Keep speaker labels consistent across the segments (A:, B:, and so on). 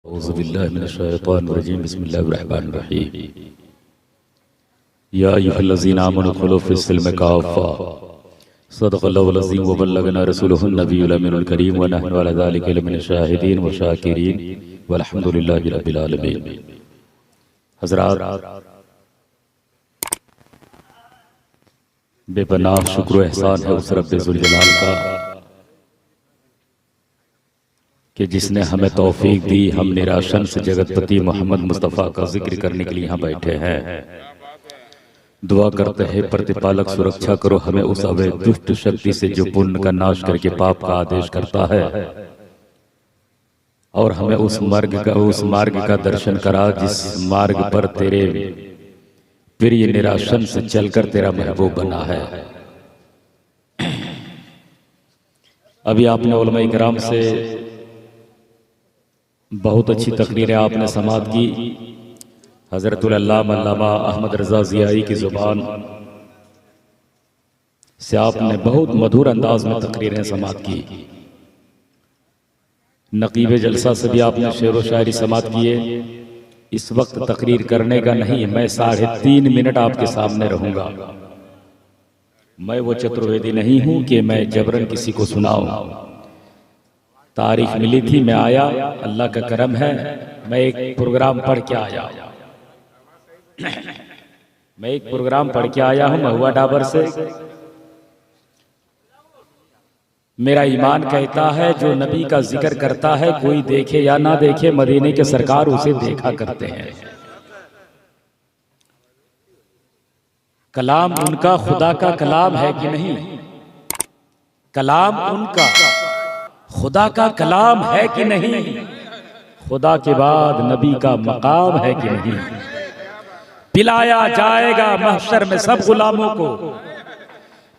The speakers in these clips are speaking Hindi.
A: औज़ुबिल्लाहि मिनश्शैतानिर्रजीम बिस्मिल्लाहिर्रहमानिर्रहीम या अय्युहल्लज़ीना आमनू उदख़ुलू फ़िस्सिल्मि काफ़्फ़ा सदक़ल्लाहुल अज़ीम व बल्लगना रसूलुहुन नबियुल अमीनुल करीम व नहनु अला ज़ालिका लमिनश शाहिदीन व शाकिरीन वल्हम्दुलिल्लाहि रब्बिल आलमीन। हज़रात, बेपनाह शुक्र व एहसान है उस रब्बे ज़ुल जलाल का कि जिसने हमें तौफीक दी। हम निराशन से जगतपति मोहम्मद मुस्तफ़ा का जिक्र करने के लिए यहाँ बैठे हैं। दुआ करते हैं प्रतिपालक सुरक्षा करो हमें उस अवैध दुष्ट शक्ति से जो पुण्य का नाश करके पाप का आदेश करता है, और हमें उस मार्ग का दर्शन करा जिस मार्ग पर तेरे प्रिय निराशन से चलकर तेरा महबूब बना है। अभी आपने उलमा इकराम से बहुत अच्छी तकरीरें आपने समाअत की। हज़रतुल अल्लामा अहमद रज़ा ज़ियाई की ज़ुबान से आपने बहुत मधुर अंदाज में तकरीरें समाअत की। नक़ीब जलसा से भी आपने शेर व शायरी समाअत किए। इस वक्त तकरीर करने का नहीं, मैं 3.5 मिनट आपके सामने रहूँगा। मैं वो चतुर्वेदी नहीं हूँ कि मैं जबरन किसी को सुनाऊँ। तारीख मिली थी, मैं आया, अल्लाह का करम है, मैं एक प्रोग्राम पढ़ के आया। मैं एक प्रोग्राम पढ़ के आया हूँ महुआ डाबर से। मेरा ईमान कहता है जो नबी का जिक्र करता है, कोई देखे या ना देखे, मदीने के सरकार उसे देखा करते हैं। कलाम उनका खुदा का कलाम है कि नहीं? कलाम उनका खुदा का कलाम है कि नहीं? खुदा के बाद नबी का मकाम है कि नहीं? पिलाया जाएगा महशर में सब गुलामों को,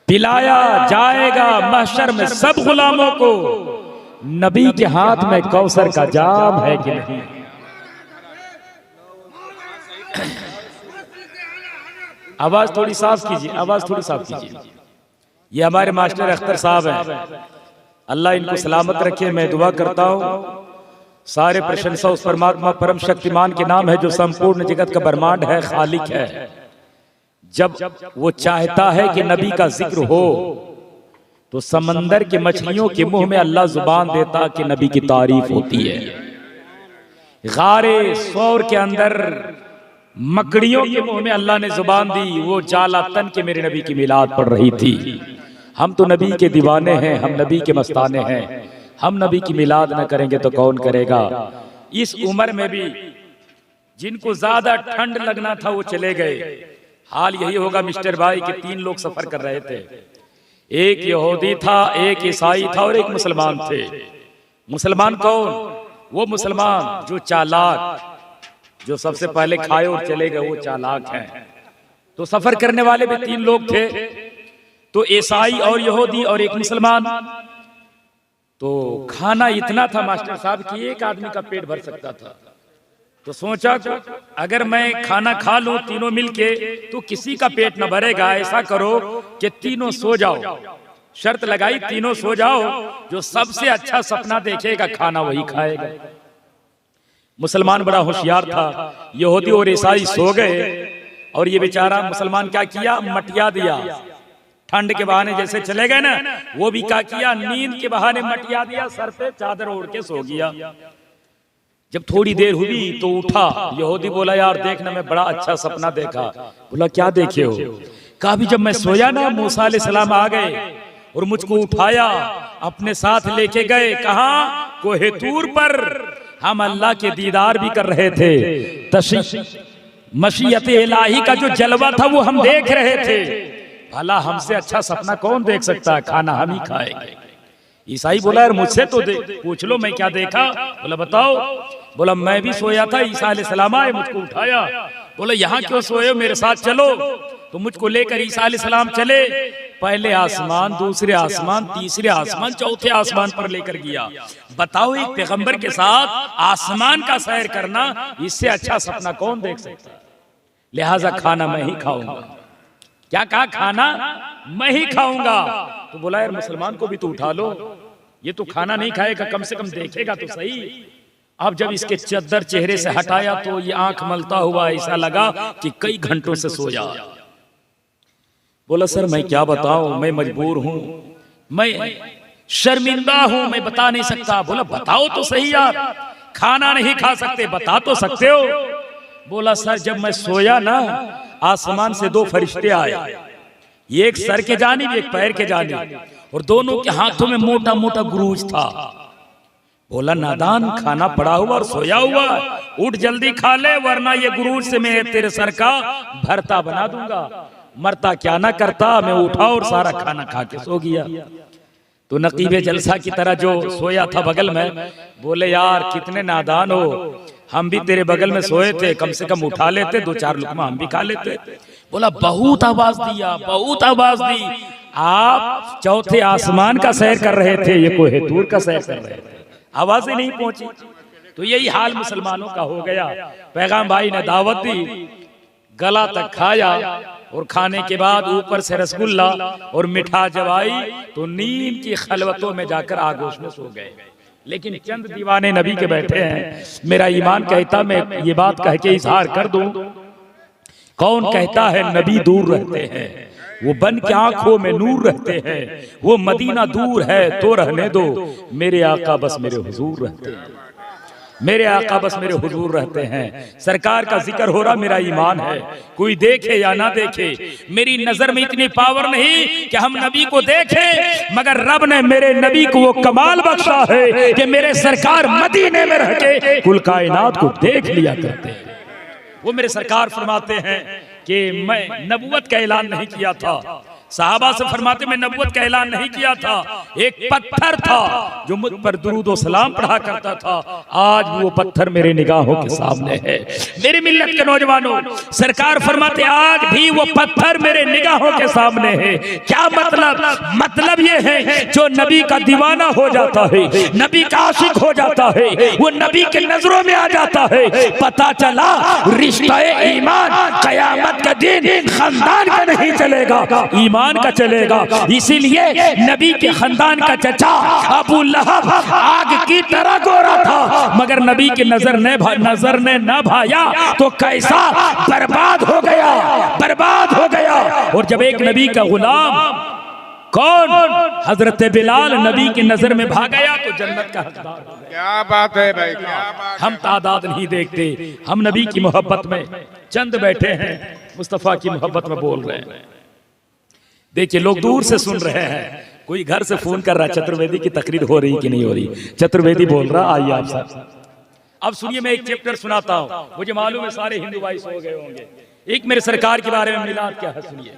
A: पिलाया जाएगा महशर में सब गुलामों को, नबी के हाथ में कौसर का जाम है कि नहीं? आवाज थोड़ी साफ कीजिए, आवाज थोड़ी साफ कीजिए। ये हमारे मास्टर अख्तर साहब हैं, अल्लाह इनको सलामत रखे। मैं दुआ करता हूँ सारे प्रशंसा उस परमात्मा परम शक्तिमान के नाम है जो संपूर्ण जगत का ब्रह्मांड है, खालिक है। जब वो चाहता है कि नबी का जिक्र हो तो समंदर के मछलियों के मुंह में अल्लाह जुबान देता कि नबी की तारीफ होती है। गारे सौर के अंदर मकड़ियों के मुंह में अल्लाह ने जुबान दी, वो जाला तन के मेरे नबी की मिलाद पढ़ रही थी। हम तो नबी के दीवाने हैं, हम नबी के मस्ताने हैं, हम नबी की मिलाद न करेंगे तो कौन करेगा। इस उम्र में भी जिनको ज्यादा ठंड लगना था वो चले गए। हाल यही होगा मिस्टर भाई कि 3 लोग सफर कर रहे थे, एक यहूदी था, एक ईसाई था और एक मुसलमान थे। मुसलमान कौन? वो मुसलमान जो चालाक, जो सबसे पहले खाए और चले गए, वो चालाक हैं। तो सफर करने वाले भी 3 लोग थे, तो ईसाई और यहूदी और एक मुसलमान। तो खाना इतना था मास्टर साहब कि एक आदमी का पेट भर सकता था। तो सोचा अगर मैं खाना खा लूं तीनों मिलके तो किसी का पेट न भरेगा, ऐसा करो कि तीनों सो जाओ। शर्त लगाई, तीनों सो जाओ, जो सबसे अच्छा सपना देखेगा खाना वही खाएगा। मुसलमान बड़ा होशियार था, यहूदी और ईसाई सो गए और ये बेचारा मुसलमान क्या किया, मटिया दिया। ठंड के बहाने जैसे चले गए ना, वो भी क्या किया, नींद के बहाने मटिया दिया, सर पे चादर ओढ़ के सो गया। जब थोड़ी देर हुई तो उठा। यहूदी बोला यार देखना मैं बड़ा अच्छा सपना देखा। बोला क्या देखे हो? कहा भी जब मैं सोया ना मूसा अलैहिस्सलाम आ गए और मुझको उठाया, अपने साथ लेके गए। कहा? कोहे तूर पर हम अल्लाह के दीदार भी कर रहे थे, मशीयत इलाही का जो जलवा था वो हम देख रहे थे। भला हमसे अच्छा सपना कौन देख सकता है, खाना हम ही खाएंगे। ईसाई बोला यार मुझसे तो पूछ लो मैं क्या देखा। बोला बताओ। बोला मैं भी सोया था, ईसा अलैहिस्सलाम आए मुझको उठाया। बोला यहाँ क्यों सोए हो, मेरे साथ चलो। तो मुझको लेकर ईसा अलैहिस्सलाम चले, पहले आसमान, दूसरे आसमान, तीसरे आसमान, चौथे आसमान पर लेकर गया। बताओ एक पैगंबर के साथ आसमान का सैर करना, इससे अच्छा सपना कौन देख सकता है। लिहाजा खाना मैं ही खाऊंगा। क्या कहा? खाना मैं ही खाऊंगा। तो बोला यार मुसलमान को भी तो उठा लो, ये तो खाना नहीं खाएगा, कम से कम देखेगा तो सही। अब जब इसके चद्दर चेहरे से हटाया तो ये आंख मलता हुआ ऐसा लगा कि कई घंटों से सोया। बोला सर मैं क्या बताऊं, मैं मजबूर हूं, मैं शर्मिंदा हूं, मैं बता नहीं सकता। बोला बताओ तो सही यार, खाना नहीं खा सकते, बता तो सकते हो। बोला सर जब मैं सोया ना, आसमान से दो फरिश्ते आए, एक सर के जानिब एक पैर के जानिब, और दोनों के हाथों में मोटा मोटा गुरूज था। बोला नादान, खाना पड़ा हुआ और सोया हुआ, उठ जल्दी खा ले, वरना ये गुरूज से मैं तेरे सर का भरता बना दूंगा। मरता क्या ना करता, मैं उठा और सारा खाना खा के सो गया। तो नकीबे जलसा की तरह जो सोया था बगल में, बोले यार कितने नादान हो, हम भी तेरे बगल में सोए थे, कम से कम उठा लेते, दो चार लुकमा हम भी खा लेते। बोला बहुत आवाज दिया, बहुत आवाज दी, आप चौथे आसमान का सैर कर रहे थे, ये कोहे दूर का सैर कर रहे थे, आवाजें नहीं पहुंची। तो यही हाल मुसलमानों का हो गया। पैगाम भाई ने दावत दी, गला तक खाया, और खाने के बाद ऊपर से रसगुल्ला और मिठा जब आई तो नींद की खलवतों में जाकर आगोश में सो गए। लेकिन चंद दीवाने नबी के बैठे हैं। मेरा ईमान कहता मैं ये बात कह के इजहार कर दूं, कौन कहता है नबी दूर रहते हैं, वो बन के आंखों में नूर रहते हैं, वो मदीना दूर है तो रहने दो, मेरे आका बस मेरे हुजूर रहते हैं, मेरे आका बस मेरे हुजूर रहते हैं। सरकार का जिक्र हो रहा, मेरा ईमान है, कोई देखे या ना देखे, मेरी नजर में इतनी पावर नहीं कि हम नबी को देखें, मगर रब ने मेरे नबी को वो कमाल बख्शा है कि मेरे सरकार मदीने में रह के कुल कायनात को देख लिया करते हैं। वो मेरे सरकार फरमाते हैं कि मैं नबुवत का ऐलान नहीं किया था, साहबा से फरमाते मैं नबुवत का ऐलान नहीं किया था, एक पत्थर था जो मुझ पर दुरूद व सलाम पढ़ा करता था, आज वो पत्थर मेरे निगाहों के सामने है। मेरी मिल्लत के नौजवानों, सरकार फरमाते आज भी वो पत्थर मेरे निगाहों के सामने है। क्या मतलब? मतलब ये है जो नबी का दीवाना हो जाता है, नबी का आशिक हो जाता है, वो नबी के नजरों में आ जाता है, पता चला रिश्ता ईमान कयामत के दिन खानदान का नहीं चलेगा, ईमान का चलेगा। इसीलिए नबी के खानदान का चचा अबू लहब आग की तरह गोरा था, मगर नबी की नजर ने न भाया तो कैसा बर्बाद हो गया, बर्बाद हो गया। और जब एक नबी का गुलाम कौन हजरत बिलाल नबी की नजर में भाग गया तो जन्नत का हकदार।
B: क्या बात है भाई, क्या बात।
A: हम तादाद नहीं देखते, हम नबी की मोहब्बत में चंद बैठे हैं, मुस्तफा की मोहब्बत में बोल रहे हैं। देखिए लोग दूर से सुन रहे हैं, कोई घर से फोन कर रहा है चतुर्वेदी की तकरीर हो रही कि नहीं हो रही, चतुर्वेदी बोल रहा आइए आप सब। अब सुनिए मैं एक चैप्टर सुनाता हूं, मुझे मालूम है सारे हिंदू भाई सो गए होंगे। एक मेरे सरकार के बारे में मिलाद क्या है सुनिए।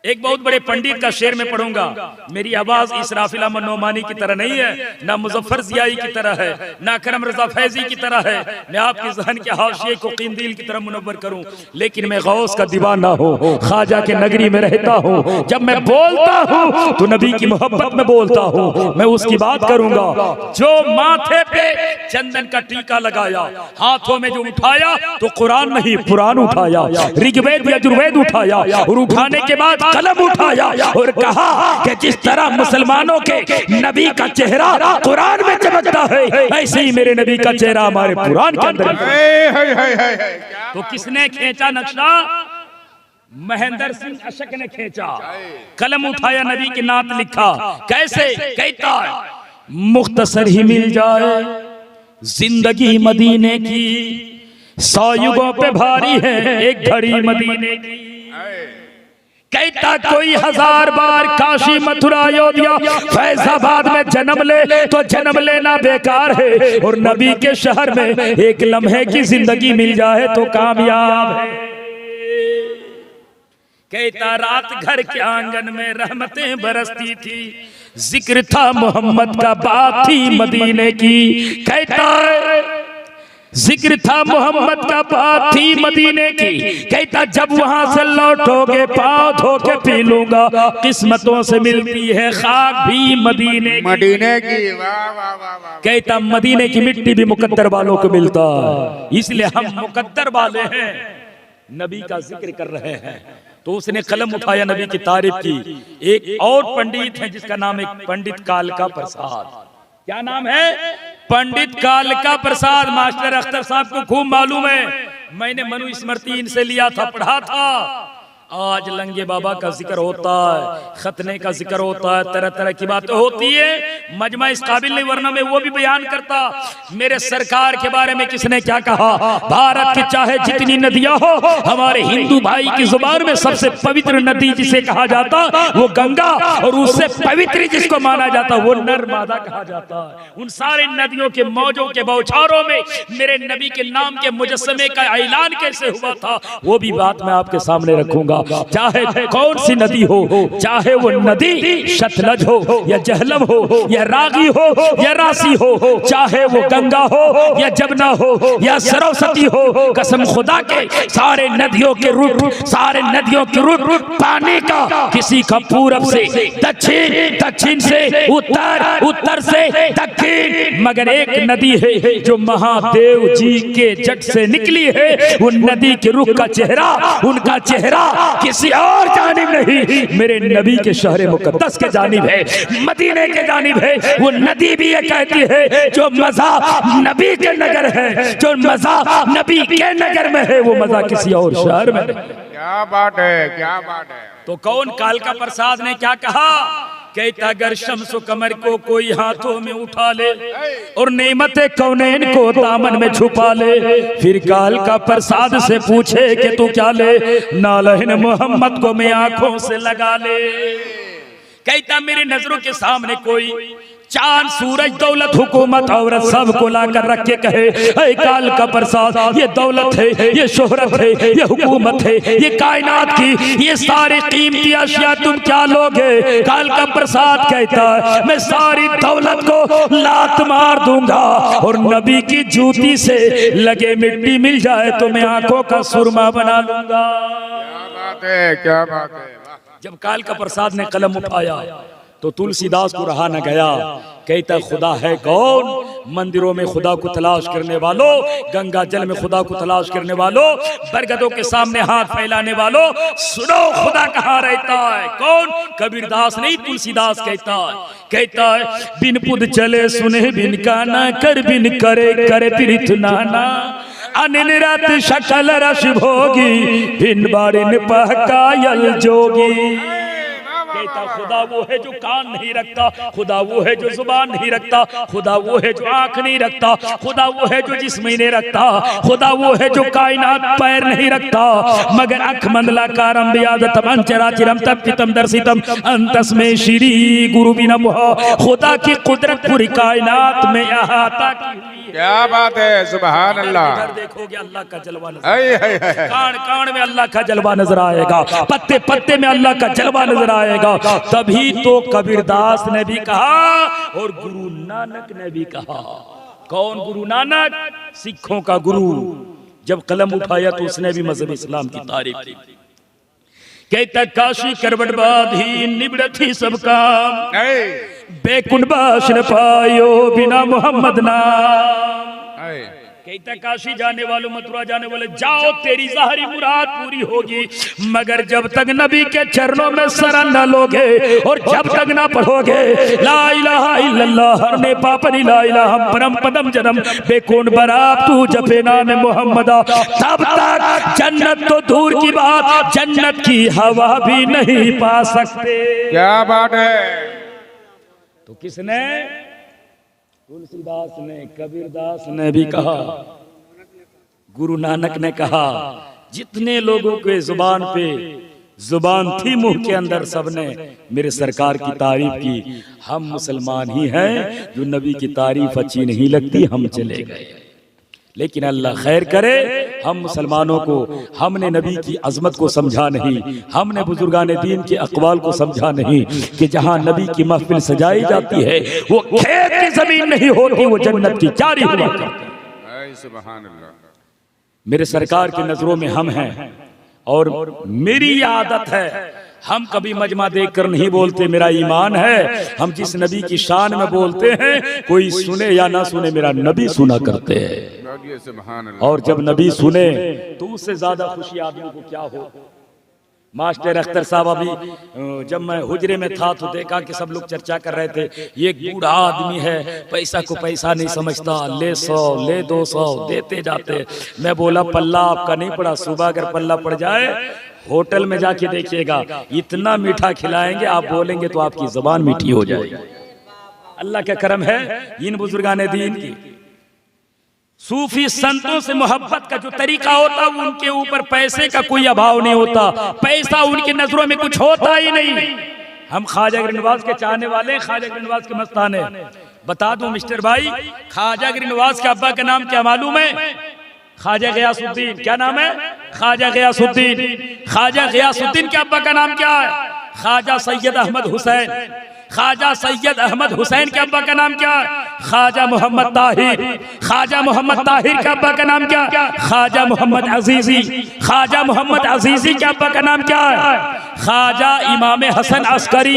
A: एक बहुत बड़े पंडित का शेर में पढ़ूंगा, मेरी आवाज इसराफिल अहमद नोमानी की तरह नहीं है, ना मुजफ्फर जियाई की तरह है, ना करम रजा फैजी की तरह है, मैं आपके जहन के हाशिए को कींदील की तरह मुनव्वर करूं, लेकिन मैं गौस का दीवाना हूं, ख्वाजा के नगरी में रहता हूं। जब मैं बोलता हूं तो नबी की मोहब्बत में बोलता हूं, मैं उसकी बात करूंगा। जो माथे पे चंदन का टीका लगाया, हाथों में जो उठाया तो कुरान नहीं पुराण उठाया, ऋग्वेद यजुर्वेद उठाया, और उठाने के बाद कलम उठाया और कहा कि जिस तरह मुसलमानों के नबी का चेहरा कुरान में चमकता है, ऐसे ही मेरे नबी का चेहरा हमारे कुरान के अंदर। तो किसने खींचा नक्शा? महेंद्र सिंह अशक ने खींचा, कलम उठाया, नबी की नात लिखा। कैसे? कहता मुख्तसर ही मिल जाए जिंदगी मदीने की, 100 युगों पे भारी है एक घड़ी मदीने की। कहता कोई 1000 बार काशी मथुरा अयोध्या फैजाबाद में जन्म ले तो जन्म लेना बेकार है, और नबी के शहर में एक लम्हे की जिंदगी मिल जाए तो कामयाब है। कहता रात घर के आंगन में रहमतें बरसती थी, जिक्र था मोहम्मद का, बात थी मदीने की। कहता जिक्र था मोहम्मद का, बात थी मदीने की। कहता जब वहां से लौटोगे पाँव धो के पी लूंगा, किस्मतों से मिलती है खाक भी मदीने की। कहता मदीने की मिट्टी भी मुकद्दर वालों को मिलता है, इसलिए हम मुकद्दर वाले हैं, नबी का जिक्र कर रहे हैं। तो उसने कलम उठाया, नबी की तारीफ की। एक और पंडित है जिसका नाम है पंडित कालका प्रसाद। क्या नाम है? पंडित कालका प्रसाद मास्टर अख्तर साहब को खूब मालूम है, मैंने मनुस्मृति इनसे लिया था, पढ़ा था। आज लंगे बाबा का जिक्र होता है, खतने का जिक्र होता है, तरह तरह की बातें होती है। मजमा इस काबिल नहीं, वरना मैं वो भी बयान करता। मेरे सरकार के बारे में किसने क्या कहा? भारत की चाहे जितनी नदियां हो, हमारे हिंदू भाई की जुबान में सबसे पवित्र नदी जिसे कहा जाता वो गंगा, और उससे पवित्र जिसको माना जाता वो नर्मदा कहा जाता है। उन सारे नदियों के मौजों के बौछारों में मेरे नबी के नाम के मुजस्समे का ऐलान कैसे हुआ था, वो भी बात मैं आपके सामने रखूंगा। चाहे कौन सी नदी हो, चाहे वो नदी सतलज हो या जहलम हो या रागी हो या राशि हो, चाहे वो गंगा हो या जमुना हो या सरस्वती हो, कसम खुदा के सारे नदियों के रूट, सारे नदियों के रूट पानी का किसी का पूरब से दक्षिण, दक्षिण से उत्तर, उत्तर से दक्षिण, मगर एक नदी है जो महादेव जी के जट से निकली है। उन नदी के रुख का चेहरा, उनका चेहरा किसी और जानिब नहीं, मेरे नबी के शहर मुकद्दस के जानिब है, मदीने के जानिब है। वो नदी भी ये कहती है जो मजा नबी के नगर है, जो मजा नबी के नगर में है, वो मजा किसी और शहर में नहीं।
B: क्या बात है, क्या बात है।
A: तो कौन कालका प्रसाद ने क्या कहा? कहता अगर शम्सो कमर को कोई हाथों में उठा ले और नेमते कौनैन को दामन में छुपा ले, फिर कालका प्रसाद से पूछे कि तू क्या ले, नालहन मोहम्मद को मैं आंखों से लगा ले। कहता मेरे नजरों के सामने कोई चांद, सूरज, दौलत, हुकूमत, औरत सबको लाकर रख के कहे ऐ काल का प्रसाद, ये दौलत है, ये शोहरत है, ये हुकूमत है, ये कायनात की ये सारी कीमती अशिया तुम क्या लोगे? काल का प्रसाद कहता है मैं सारी दौलत को लात मार दूंगा, और नबी की जूती से लगे मिट्टी मिल जाए तो मैं आंखों का सुरमा बना लूंगा।
B: क्या बात है, क्या बात है।
A: जब काल का प्रसाद ने कलम उठाया तो तुलसीदास को रहा न गया। कहता खुदा है कौन? मंदिरों में खुदा को तलाश करने वालों, गंगा जल में खुदा को तलाश करने वालों, बरगदों के सामने हाथ फैलाने वालों, सुनो खुदा कहाँ रहता है? कौन? कबीरदास नहीं, तुलसीदास कहता है बिन पुद चले सुने बिन काना, कर बिन करे करे तीर्थ नाना, अनिरत शकल रस भोगी, बिन बारिन पहकायल जोगी। कहता खुदा वो है जो कान नहीं रखता, खुदा वो है जो जुबान नहीं रखता, खुदा वो है जो आंख नहीं रखता, खुदा वो है जो जिस्म ही नहीं रखता, खुदा वो है जो कायनात पैर नहीं रखता, मगर अख मंदला कारम बियादतम अंचराचिरम तप्तितम दर्शितम अंतस्मै श्री गुरु बिनम। खुदा की कुदरत पूरी कायनात में अहाता की।
B: क्या बात है, सुभान अल्लाह।
A: देखोगे अल्लाह का जलवा नजर, कान कान में अल्लाह का जलवा नजर आएगा, पत्ते पत्ते में अल्लाह का जलवा नजर आएगा। तभी तो कबीरदास ने भी कहा और गुरु नानक ने भी कहा। कौन गुरु नानक? सिखों का गुरु। जब कलम उठाया तो उसने भी मजहब इस्लाम की तारीफ की। कहता काशी करवट बाधी निबड़त ही सब काम, बेकुन बाश न पायो बिना मोहम्मद नाम। कहता काशी जाने वालों, मथुरा जाने वाले, जाओ तेरी ज़ाहिरी मुराद पूरी होगी, मगर जब तक नबी के चरणों में शरण न लोगे और जब तक ना पढ़ोगे ला इलाहा इल्लल्लाह हरने पापनी ला इलाहा परम पदम जन्म बेकुन बराब तू जपे नाम मोहम्मदा, तब तक जन्नत तो दूर की बात जन्नत की हवा भी नहीं पा सकते।
B: क्या बात है।
A: तो किसने? तुलसीदास ने, कबीरदास ने भी कहा, गुरु नानक ने कहा। जितने लोगों के जुबान थी मुंह के अंदर, सबने मेरे सरकार की तारीफ की। हम मुसलमान ही हैं, जो नबी की तारीफ अच्छी नहीं लगती हम चले गए। लेकिन अल्लाह खैर करे, हम मुसलमानों को हमने नबी की अजमत को समझा नहीं, हमने बुजुर्गान दीन के अक़वाल को समझा नहीं कि जहां नबी की महफिल सजाई जाती है वो खेत की जमीन नहीं होती, वो जन्नत की क्यारी हुआ करती।
B: सुभान अल्लाह।
A: मेरे सरकार की नजरों में हम हैं, और मेरी आदत है हम कभी मजमा देखकर नहीं बोलते, मेरा ईमान है। हम जिस नबी की शान में बोलते हैं, कोई सुने या ना सुने, मेरा नबी सुना करते हैं। और जब नबी सुने तो उससे ज्यादा खुशी आदमी को क्या हो? मास्टर अख्तर साहब अभी जब मैं हुजरे में था तो देखा कि सब लोग चर्चा कर रहे थे, ये बूढ़ा आदमी है, पैसा को पैसा नहीं समझता, ले 100 ले 200 देते जाते। मैं बोला पल्ला आपका नहीं पड़ा, सुबह अगर पल्ला पड़ जाए होटल में जाके देखिएगा, इतना मीठा खिलाएंगे आप बोलेंगे तो आपकी जुबान मीठी हो जाएगी। अल्लाह का करम है इन बुजुर्गान दीन की। सूफी संतों से मोहब्बत का जो तरीका होता है उनके ऊपर पैसे का कोई अभाव नहीं होता, पैसा उनकी नजरों में कुछ होता ही नहीं। हम ख्वाजा गरीब के चाहने वाले, ख्वाजा गरीब के मस्ताने। बता दूं मिस्टर भाई, ख्वाजा गरीब के अब्बा का नाम क्या मालूम है? ख्वाजा गयासुद्दीन। क्या नाम है? ख्वाजा गयासुद्दीन। ख्वाजा गयासुद्दीन के अब्बा का नाम क्या है? ख्वाजा सैयद अहमद हुसैन। ख्वाजा सैयद अहमद हुसैन के अब्बा का नाम क्या? ख्वाजा मोहम्मद ताहिर। ख्वाजा मोहम्मद ताहिर के अब्बा का नाम क्या? ख्वाजा मोहम्मद अजीजी। ख्वाजा मोहम्मद अजीजी के अब्बा का नाम क्या है? ख्वाजा इमाम हसन अस्करी।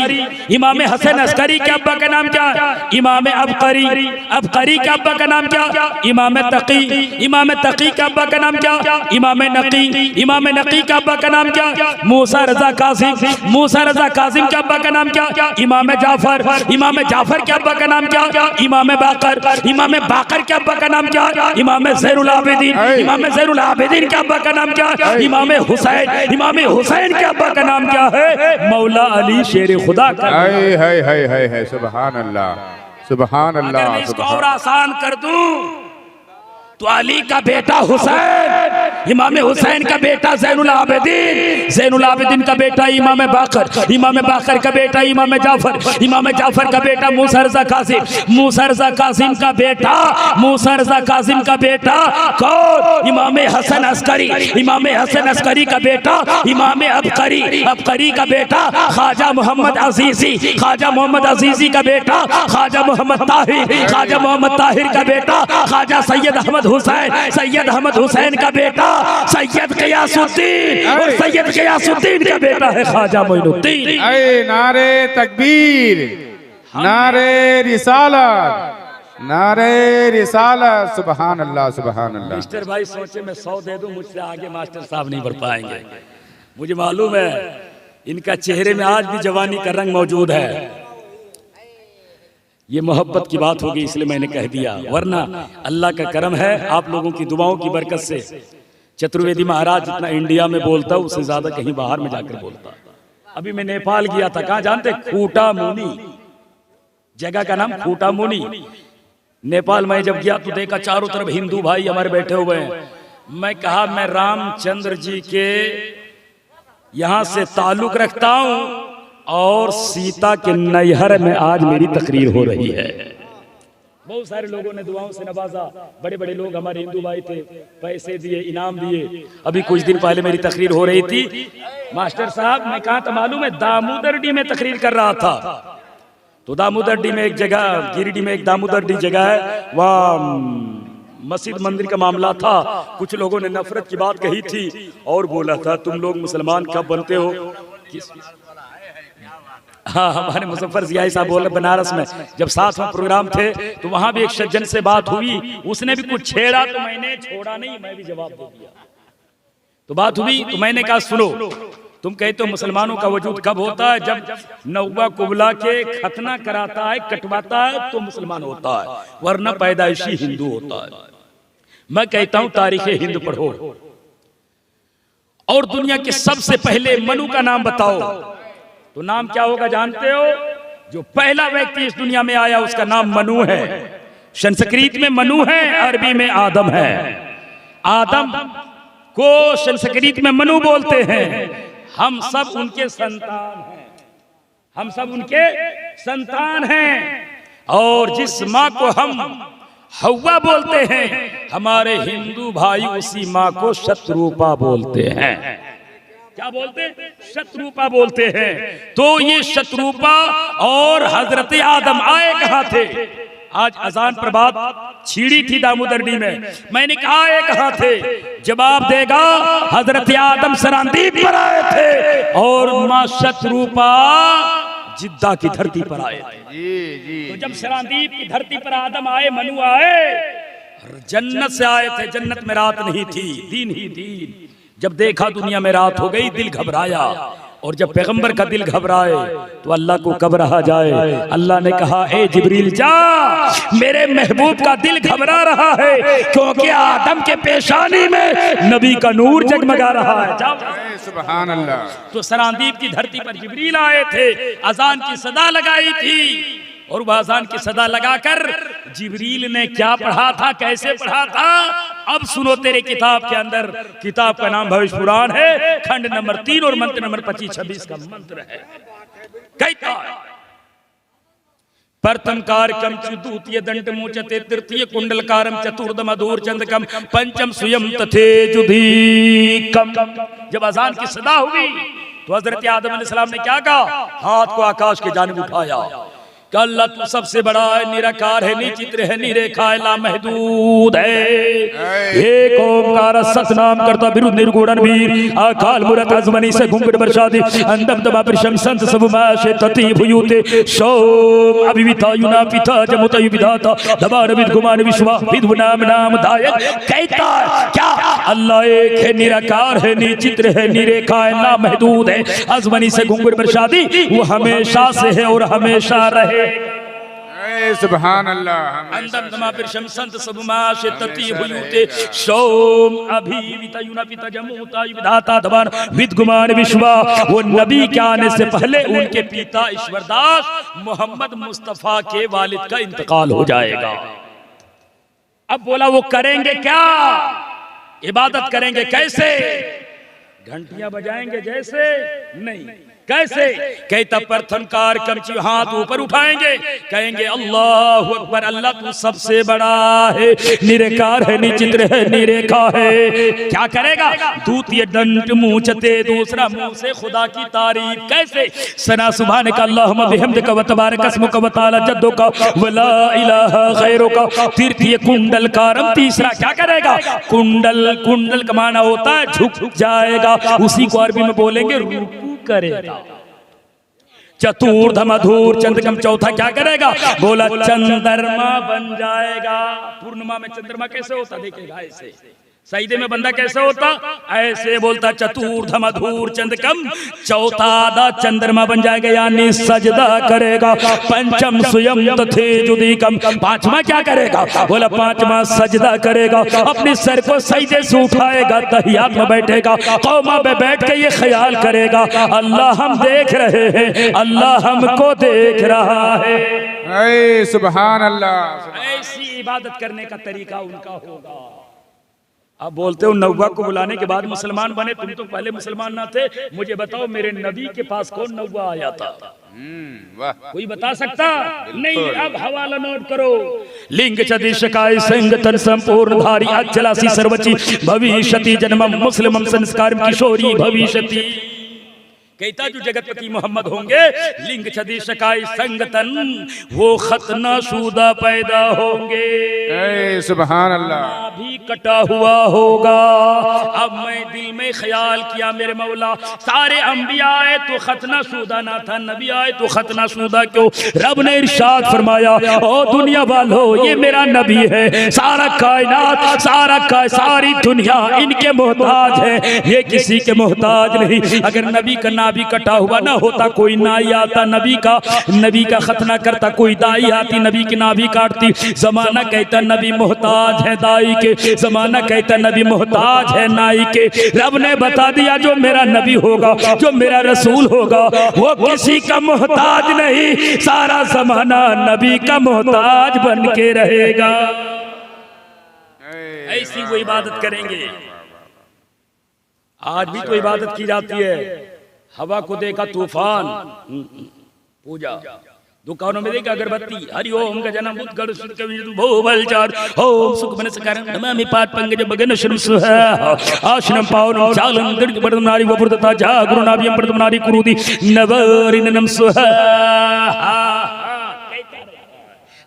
A: इमाम हसन अस्करी के अब्बा का नाम क्या? इमाम अबकरी। अबकरी के अब्बा का नाम क्या? इमाम तकी। इमाम तकी के अब्बा का नाम क्या? इमाम नकी। इमाम नकी के अब्बा का नाम क्या? मूसा रजा कासिम। मूसा रजा कासिम के अब्बा का नाम क्या? इमाम जाफर। इमाम जाफर के अब्बा का नाम क्या? इमाम बाकर। इमाम बाकर के अब्बा का नाम क्या? इमाम ज़ैनुल आबिदीन। इमाम ज़ैनुल आबिदीन के अब्बा का नाम क्या? इमाम हुसैन। इमाम हुसैन के अब्बा का नाम क्या है? मौला अली शेर खुदा का।
B: है सुभान अल्लाह, सुभान अल्लाह।
A: अगर मैं इसको और आसान कर दूं तो अली का बेटा हुसैन, इमाम हुसैन का बेटा ज़ैनुल आबिदीन, ज़ैनुल आबिदीन का बेटा इमाम बाकर, इमाम बाकर का बेटा इमाम जाफर, इमाम जाफर का बेटा मूसा रज़ा कासिम, मूसा रज़ा कासिम का बेटा, मूसा रज़ा कासिम का बेटा कौन? इमाम हसन अस्करी। इमाम हसन अस्करी का बेटा इमाम अबकरी। अबकरी का बेटा ख्वाजा मोहम्मद अजीजी। ख्वाजा मोहम्मद अजीजी का बेटा ख्वाजा मोहम्मद ताहिर। ख्वाजा मोहम्मद ताहिर का बेटा ख्वाजा सैयद अहमद हुसैन। सैयद अहमद हुसैन का बेटा सैयद गयासुद्दीन, और सैयद गयासुद्दीन का बेटा है ख्वाजा मोइनुद्दीन।
B: नारे तकबीर, नारे रिसालत, नारे रिसालत। सुभान अल्लाह, सुभान अल्लाह।
A: मिस्टर भाई सोचे मैं 100 दे दूं, मुझसे आगे मास्टर साहब नहीं बढ़ पाएंगे। मुझे मालूम है इनका चेहरे में आज भी जवानी का रंग मौजूद है। ये मोहब्बत की बात होगी इसलिए मैंने कह दिया, वरना अल्लाह का करम है आप लोगों की दुआओं की बरकत से चतुर्वेदी महाराज जितना इंडिया में बोलता उससे ज्यादा कहीं बाहर में जाकर बोलता। अभी मैं नेपाल गया था, कहाँ जानते? खूटामुनी जगह का नाम खूटामुनी। नेपाल में जब गया तो देखा चारों तरफ हिंदू भाई हमारे बैठे हुए हैं। मैं कहा मैं रामचंद्र जी के यहाँ से ताल्लुक रखता हूँ और सीता के नैहर में आज मेरी तकरीर हो रही है। बहुत सारे लोगों ने दुआओं से नवाजा, बड़े बड़े लोग हमारे हिंदू भाई थे, पैसे दिए, इनाम दिए। अभी कुछ दिन पहले मेरी तकरीर हो रही थी, मास्टर साहब मैं कहाँ था मालूम है? दामोदरडी में तकरीर कर रहा था। तो दामोदरडी में एक जगह, गिरिडीह में एक दामोदरडी जगह है, वहाँ मस्जिद मंदिर का मामला था। कुछ लोगों ने नफरत की बात कही थी और बोला था तुम लोग मुसलमान कब बनते हो? हाँ, हमारे मुजफ्फर जियाई साहब बोल रहे बनारस में जब 7वां प्रोग्राम थे तो वहां भी एक सज्जन से बात हुई, उसने भी कुछ छेड़ा तो मैंने छोड़ा नहीं, मैं भी जवाब दे दिया। तो बात हुई तो मैंने कहा सुनो, तुम कहते हो मुसलमानों का वजूद कब होता है? जब नौवा कुबला के खतना कराता है, कटवाता है तो मुसलमान होता है, वरना पैदाइशी हिंदू होता है। मैं कहता हूं तारीख हिंद पढ़ो और दुनिया के सबसे पहले मनु का नाम बताओ तो नाम क्या होगा जानते हो? जो पहला व्यक्ति इस दुनिया में आया उसका नाम मनु है। संस्कृत में मनु है, अरबी में आदम है। आदम को संस्कृत में मनु बोलते हैं। हम सब उनके संतान हैं, हम सब उनके संतान हैं। और जिस माँ को हम हव्वा बोलते हैं, हमारे हिंदू भाई उसी माँ को शत्रुपा बोलते हैं। क्या बोलते हैं? शत्रुपा बोलते हैं। तो ये शत्रुपा और हजरत आदम आए कहाँ थे? आज अजान पर बात छिड़ी थी दामोदरडी में, मैंने कहा आए कहाँ थे? जवाब देगा हजरत आदम सरांदीप पर आए थे और माँ शत्रुपा जिद्दा की धरती पर आए थे। तो जब सरांदीप की धरती पर आदम आए, मनु आए, जन्नत से आए थे। जन्नत में रात नहीं थी, दिन ही दिन। जब देखा दुनिया में रात हो गई दिल घबराया, और जब पैगंबर का दिल घबराए तो अल्लाह को कब रहा जाए। अल्लाह ने कहा ए जिब्रील जा, मेरे महबूब का दिल घबरा रहा है क्योंकि आदम के पेशानी में नबी का नूर जगमगा रहा है। जाओ
B: सुभान अल्लाह।
A: तो सरांदीप की धरती पर जिब्रील आए थे, अजान की सदा लगाई थी, और वह अजान की सदा लगाकर जिब्रील ने क्या पढ़ा था, कैसे पढ़ा था, अब सुनो तेरे किताब के अंदर। किताब का नाम भविष्य पुराण है, खंड नंबर 3 और मंत्र नंबर 25-26 का मंत्र है। कहता प्रथम कारकम द्वितीय दंड मोचते तृतीय कुंडलकारम चतुर्दम अधूर चंदकम पंचम स्वयं तथे जुधीकम। जब अजान की सदा हुई तो हजरत आदम अलैहिस्सलाम ने क्या कहा, हाथ को आकाश के जानिब उठाया, अल्लाह तू सबसे बड़ा है, निराकार है, निचित्र है, निरेखा है, लामहदूद है। एक ओंकार सतनाम करता विरुद्ध निर्गुण वीर अकाल मूरत अजमनी से घुंघट बरसादी अंदम दबा परिशम संत सब माशे तति भुयुते शोम अभिविता युना पिता जमुता विधाता दबार विद गुमान विश्वा विद नाम नाम दायक। कहता क्या अल्लाह एक है, निराकार है, निचित्र है, निरेखा है, लामहदूद है, अजमनी से घुंघट बरसादी, वो हमेशा से है और हमेशा रहे।
B: सुभान अल्लाह।
A: अंदम दमा पिरशम संत सबमाशे तति भुयुते शोम अभिविता युना पिता जमुता विधाता दबार विद गुमान विश्वा। वो नबी के आने से पहले उनके पिता ईश्वरदास मोहम्मद मुस्तफा के वालिद का इंतकाल हो जाएगा। अब बोला वो करेंगे क्या, इबादत करेंगे कैसे, घंटियां बजाएंगे जैसे, नहीं, कैसे। कहता प्रथम कारकम हाथ ऊपर उठाएंगे, कहेंगे अल्लाहु अकबर, अल्लाह तू सबसे बड़ा है, निराकार है, निचित्र है, निरेखा है। क्या करेगा, द्वितीय दंड मूंचते, दूसरा मुंह से खुदा की तारीफ, कैसे, सना सुभान का अल्लाहुम्मा बिहम्दिका व तबारक अस्मुका व तआला जद्दुका व ला इलाहा गैरुका। तृतीय कुंडल कारम, तीसरा क्या करेगा, कुंडल, कुंडल का माना होता है झुक जाएगा, उसी को अरबी में बोलेंगे रुकू करेगा। चतुर्थ मधुर चंद्रकम, चौथा क्या करेगा, बोला चंद्रमा बन जाएगा। पूर्णिमा में चंद्रमा कैसे होता देखेगा, ऐसे सईदे में बंदा कैसे होता, ऐसे बोलता चतुर्थ मधुर चंद्रकम, चौथा आधा चंद्रमा बन जाएगा यानी सजदा करेगा। पंचम स्वयं तथे जुदीकम, पांचवा क्या करेगा, बोला पांचवा सजदा करेगा, अपने सर को सजदे से उठाएगा, तहियात में बैठेगा, कौमा पे बैठ के ये ख्याल करेगा अल्लाह हम देख रहे हैं, अल्लाह हमको देख रहा है।
B: सुभान अल्लाह।
A: ऐसी इबादत करने का तरीका उनका होगा। आप बोलते हो नौवा को बुलाने के बाद मुसलमान बने, तुम तो पहले मुसलमान ना थे, मुझे बताओ मेरे नबी के पास कौन नौवा आया था, कोई बता सकता नहीं। अब हवाला नोट करो, लिंग चदिशकाय संग तन संपूर्ण धारी अचलासी सर्वची भविष्यति जन्मम मुस्लिमम संस्कार किशोरी भविष्यति। कहता जो जगतपति मोहम्मद होंगे, लिंग छदिशकाय संगतन, वो खतना शुदा पैदा होंगे,
B: सुभान अल्लाह,
A: भी कटा हुआ होगा। अब मैं दिल में ख्याल किया मेरे मौला, सारे अंबिया आए तो खतना शुदा ना था, नबी आए तो खतना शुदा क्यों। रब ने इरशाद फरमाया, ओ दुनिया वालों ये मेरा नबी है, सारा कायनात सारी दुनिया इनके मोहताज है, ये किसी के मोहताज नहीं। अगर नबी का नाभि कटा हुआ ना होता, कोई नाई आता नबी का खतना करता, कोई दाई आती नबी की नाभि काटती। जमाना कहता नबी मोहताज है दाई के, जमाना कहता नबी मोहताज है नाई के। रब ने बता दिया जो मेरा नबी होगा, जो मेरा रसूल होगा, वो किसी का मोहताज नहीं, सारा जमाना नबी का मोहताज बन के रहेगा। ऐसी वो इबादत करेंगे। आज भी तो इबादत की जाती है, हवा को देखा तूफान, पूजा, दुकानों में देखा अगरबत्ती, हरि ओम का जन्म बुद्ध भोबल चार ओम सुख मन सकारं नमामि पाद पंकज बगन श्रम सुहा आश्रम पावन चालन दृढ़ बर्दम नारी वपुरता जागुरु नाभियम बर्दम नारी कुरुदी नवरिनम सुहा।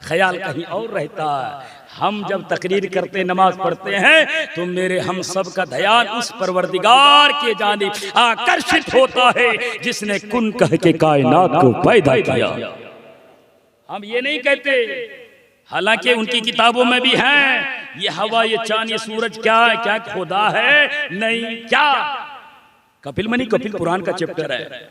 A: ख्याल कहीं और रहता है। हम जब तकरीर करते नमाज पढ़ते हैं तो मेरे हम सब का ध्यान उस परवरदिगार के जानिब आकर्षित होता है जिसने कुन कह के कायनात को पैदा किया। हम ये नहीं कहते हालांकि उनकी किताबों में भी है ये हवा, ये चांद, ये सूरज क्या है, क्या खुदा है? नहीं, क्या? कपिल मनी, कपिल पुराण का चैप्टर है।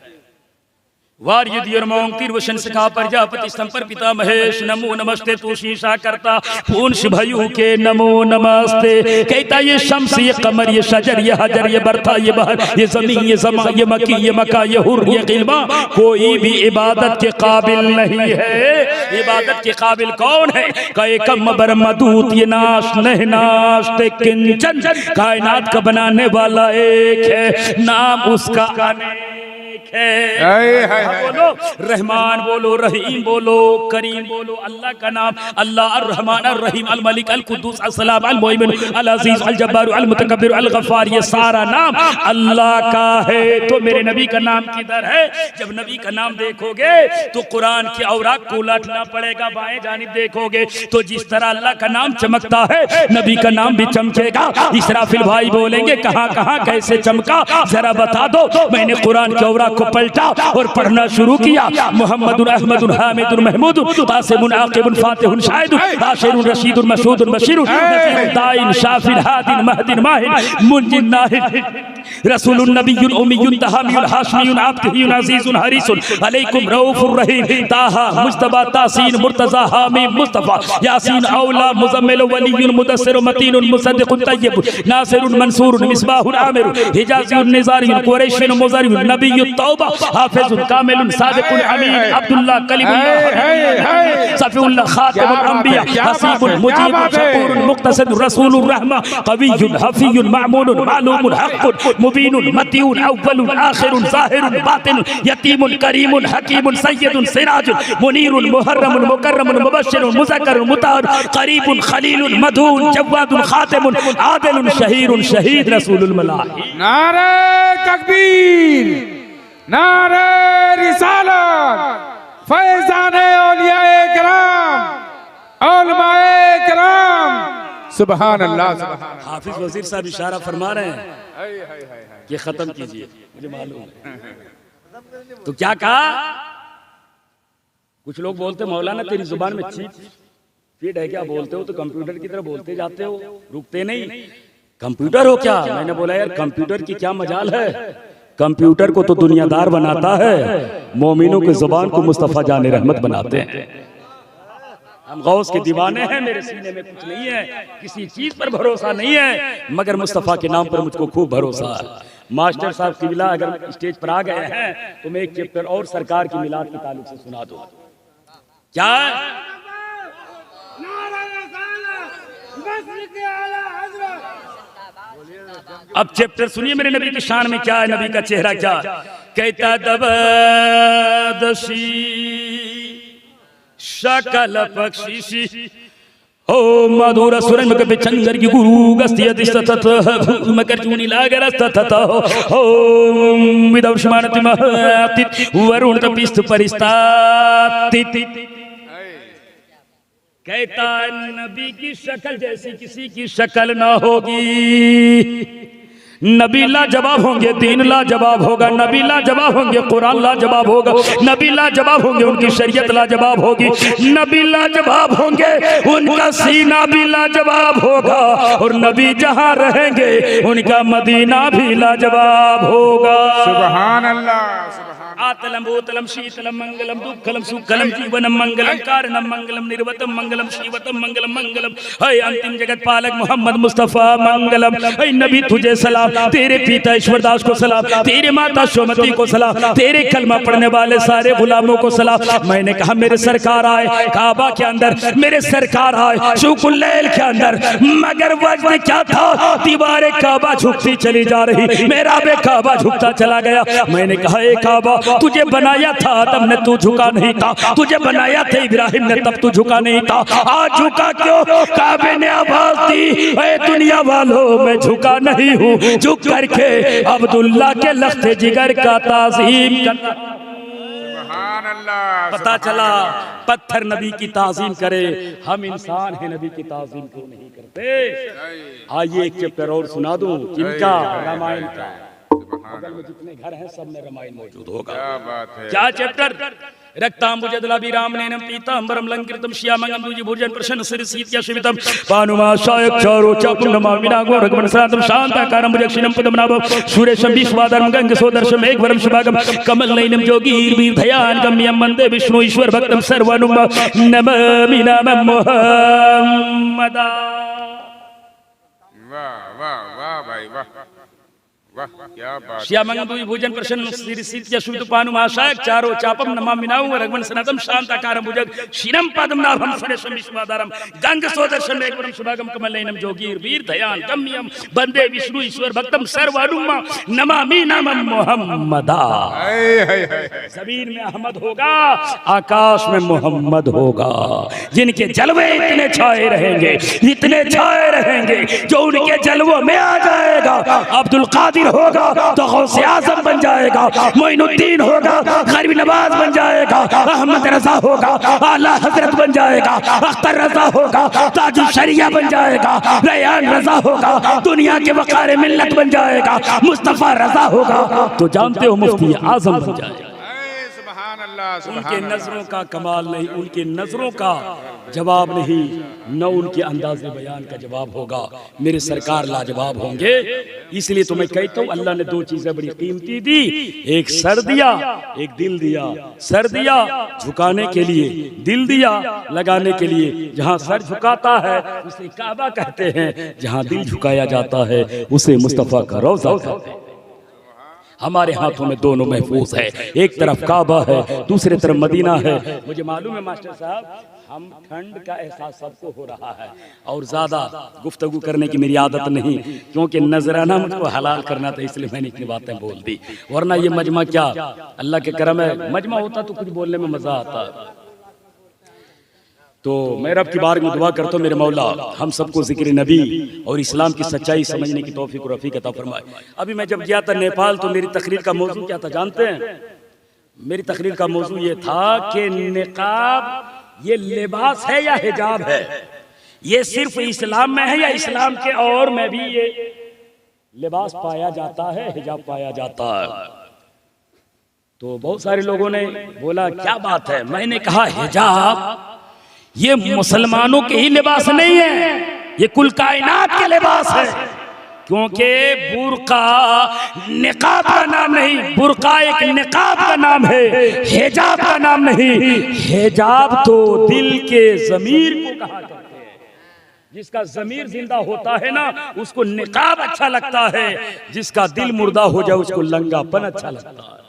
A: वार्युर्मोंक्तिर्वशन सखा प्रजापति स्तंपर पिता महेश नमो नमस्ते तू शीशा करता पूंछ भयू के नमो नमस्ते। कहता ये शम्स, ये कमर, ये शजर, ये हजर, ये बरथा, ये बहर, ये जमीन, ये जमा, ये मकी, ये मका, ये हुर, ये गिलमा, कोई भी इबादत के काबिल नहीं है। इबादत के काबिल कौन है? कहे कम बर मदूत, ये नाश नहीं नाशते किंचन, कायनात का बनाने वाला एक है, नाम उसका बोलो रहमान, बोलो रहीम, बोलो करीम, बोलो अल्लाह का नाम अल्लाह अर रहमान अर रहीम अल मलिक अल कुद्दूस अल सलाम अल मुमिन अल अजीज अल जब्बार अल मुतकब्बिर अल गफ्फार, ये सारा नाम अल्लाह का है। तो मेरे नबी का नाम किधर है? जब नबी का नाम देखोगे तो कुरान की औराक को उलटना पड़ेगा, बाएं जानिब देखोगे तो जिस तरह अल्लाह का नाम चमकता है नबी का नाम भी चमकेगा। इसराफिल भाई बोलेंगे कहां कहां कैसे चमका, जरा बता दो। मैंने कुरान की औराक पलटा और पढ़ना शुरू किया। मोहम्मदुन अहमदुन हामिदुन महमूदुन कासिमुन आकिबुन फातिहुन शाहिदुन बाशिरुन रशीदुन मशहूदुन बशीरुन दाइन शाफिन हादिन महदिन माहिन मुंजिन नाहिन रसूलुन नबियुन उम्मियुन तहामियुन हाशमियुन आब्दियुन अजीजुन हरीसुन अलैकुम रऊफुर रहीम ताहा मुज्तबा तासीन मुर्तजा हामिम मुस्तफा यासीन औला मुजम्मिल वलियुन मुदस्सिर मतीनुन मुसद्दिकुन तय्यिब नासिरुन मंसूरुन मिसबाहुन आमिरुन हिजाजियुन निजारियुन कुरैशियुन मुज़रियुन नबियुत तौबा हाफिजुल कामिलुन सादिकुल अमीन अब्दुल्लाह कलीमुल्लाह सफीउल्लाह खातिमुल अंबिया हसीबुल मुजीबुल शकूरुल मुक्तसिदुर रसूलुर रहमा कवियुल हफीयुल मामूनुल मालूमुल हक़्क़ुल मुबीनुल मतीउन अव्वलुल आखिरुल ज़ाहिरुल बातिनुल यतीमुल करीमुल हकीमुल सय्यदुल सिराजुल मुनीरुल मुहर्रमुल मुकर्रमुल मुबश्शिरुल मुज़क्करुल मुताहर करीबुल खलीलुल मदून जव्वादुल खातिमुल आदिलुल शहीरुल शहीद रसूलुल मलाइका।
B: नारे तकबीर, नारे रिसालत, फैज़ाने औलियाए किराम, उलमाए किराम, सुभान अल्लाह, सुभान अल्लाह।
A: हाफिज वजीर साहब इशारा फरमा रहे हैं कि खत्म कीजिए, मुझे मालूम है। तो क्या कहा? कुछ लोग बोलते मौलाना तेरी जुबान में चीप फीड है क्या? बोलते हो तो कंप्यूटर की तरह बोलते जाते हो, रुकते नहीं। कंप्यूटर हो क्या? मैंने बोला यार कंप्यूटर की क्या मजाल है, कंप्यूटर को तो दुनियादार बनाता है, मोमिनों की जुबान को मुस्तफा जाने रहमत बनाते हैं। हम गौस के दीवाने हैं, मेरे सीने में कुछ नहीं है, किसी चीज पर भरोसा नहीं है, मगर मुस्तफा के नाम पर मुझको खूब भरोसा है। मास्टर साहब किबला अगर स्टेज पर आ गए हैं तो मैं एक चैप्टर और सरकार की मिलाद के ताल्लुक से सुना दूं। क्या अब चैप्टर सुनिए मेरे नबी की शान में क्या है, नबी का चेहरा क्या कहता। दबदशी शकल पक्षी ओ मधुर सुरन मक बिचंगर की गुरु गस्ती दिस्तत मकर चूनी लागर तत ओ विदवशमानति महति वरुण तपिस्त परिस्ताति। कहता नबी की शक्ल जैसी किसी की शक्ल ना होगी। नबी लाजवाब होंगे, दीन लाजवाब होगा, नबी लाजवाब होंगे, कुरान लाजवाब होगा, नबी लाजवाब होंगे, उनकी शरीयत लाजवाब होगी, नबी लाजवाब होंगे, उनका सीना भी लाजवाब होगा, और नबी जहां रहेंगे उनका मदीना भी लाजवाब होगा।
B: सुभान अल्लाह,
A: आतलम भूतलम शीतलम मंगलम दुःखलम सुखलम जीवनम मंगलम कारणम मंगलम निर्वतम मंगलम शिवतम मंगलम मंगलम। है अंतिम जगत पालक मोहम्मद मुस्तफा मंगलम। है नबी तुझे सलाम, तेरे पिता ईश्वरदास को सलाम, तेरे माता शोमती को सलाम, तेरे कलमा पढ़ने वाले सारे गुलामों को सलाम। मैंने कहा मेरे सरकार आए काबा के अंदर, मेरे सरकार आए शुकुल्लैल के अंदर, मगर वजह क्या था? दीवार काबा झुकती चली जा रही, मेरा बे काबा झुकता चला गया। मैंने कहा ए काबा तुझे बनाया था आदम ने, तू झुका नहीं था, तुझे बनाया था इब्राहिम ने, तब तू झुका नहीं था, आज झुका क्यों? काबे ने आवाज दी ए दुनिया वालों मैं झुका नहीं हूँ, झुक करके अब्दुल्ला के लख्ते जिगर का ताज़ीम करना।
B: सुभान अल्लाह।
A: पता चला पत्थर नबी की ताज़ीम करे, हम इंसान हैं नबी की ताज़ीम क्यों नहीं करते? आइए एक चैप्टर और सुना दूं, किनका? रामायण का। बगल में जितने घर हैं सब में रामायण मौजूद होगा।
B: क्या बात है।
A: क्या चैप्टर? रक्तांबुजदलाभि रामनेनं पीतांबरं लंकृतं श्यामंगं द्विजभुजं प्रसन्न शिरसीत्या शिवितं पानुमाशायक्षारो चापुं नमामि नागो रघुवंशनाथं शान्ताकारं भुजक्षिणं पद्मनाभं सुरेशं विश्वाधारं गङ्गसोदर्शं मेघवर्णं शुभागं कमलनयनं योगीर्वीर्धयान् गम्यं वन्दे विष्णु ईश्वर भक्तं सर्वानुम नमामि नामं मुहम्मदा।
B: वाह वाह वाह भाई वाह वाह, क्या बात।
A: श्यामंगं द्विभुजं प्रसन्न शिरसीत्या शिवितं पानुमाशायक्षारो चापं नमामि नागो रघुवंशनाथं शान्ताकारं भुजक्षिणं पद्मनाभं सुरेशं विश्वाधारं गङ्गसोदर्शं मेघवर्णं शुभागं कमलनयनं योगीर्वीर्धयान् गम्यं वन्दे विष्णु ईश्वर भक्तं सर्वानुम नमामि नामं मुहम्मदा। ज़मीन में अहमद होगा, आकाश में मोहम्मद होगा। जिनके जलवे इतने छाए रहेंगे, इतने छाए रहेंगे, जो उनके जलवों में आ जाएगा। अब्दुल कादिर होगा तो गौसे आज़म बन जाएगा, मोइनुद्दीन होगा गरीब नवाज बन जाएगा, अहमद रजा होगा आला हजरत बन जाएगा, अख्तर रजा होगा ताजुल शरिया बन जाएगा, रैयान रजा होगा दुनिया के वक़ार मिल्लत बन जाएगा, मुस्तफ़ा रजा होगा तो जानते हो मुफ्ती आज़म बन जाएगा। उनके नजरों का कमाल नहीं, उनके नजरों का जवाब नहीं, न उनके अंदाज़े बयान का जवाब होगा। मेरे सरकार लाजवाब होंगे। इसलिए तो मैं कहता हूँ अल्लाह ने दो चीजें बड़ी कीमती दी, एक सर दिया, एक दिल दिया। सर दिया झुकाने के लिए, दिल दिया लगाने के लिए। जहाँ सर झुकाता है उसे काबा कहते हैं, जहाँ दिल झुकाया जाता है उसे मुस्तफ़ा का रोज़ा कहते हैं। हमारे हाथों में दोनों महफूज है, एक तरफ काबा है, दूसरी तरफ मदीना है। मुझे मालूम है मास्टर साहब, हम ठंड का एहसास सबको हो रहा है और ज़्यादा गुफ्तगू करने की मेरी आदत नहीं, क्योंकि नजराना मुझको हलाल करना था, इसलिए मैंने इतनी बातें बोल दी। वरना ये मजमा क्या, अल्लाह के करम है, मजमा होता तो कुछ बोलने में मज़ा आता। तो मैं रब की बारगाह में दुआ करता हूँ मेरे मौला हम सबको जिक्र नबी और इस्लाम की सच्चाई समझने की तौफीक और रफ़ीक अता फरमाए। अभी मैं जब गया था नेपाल तो मेरी तकरीर का मौजू क्या था जानते हैं? मेरी तकरीर का मौजू ये था कि निकाब ये लिबास है या हिजाब है? ये सिर्फ इस्लाम में है या इस्लाम के और में भी ये लिबास पाया जाता है, हिजाब पाया जाता है? तो बहुत सारे लोगों ने बोला क्या बात है? मैंने कहा हिजाब ये मुसलमानों के ही लिबास नहीं है, ये कुल कायनात के लिबास है। क्योंकि बुर्का निकाब का नाम नहीं, बुर्का एक निकाब का नाम है, हिजाब का नाम नहीं। हिजाब तो दिल के ज़मीर को कहा जाता है। जिसका ज़मीर जिंदा होता है ना उसको निकाब अच्छा लगता है, जिसका दिल मुर्दा हो जाए उसको लंगापन अच्छा लगता है।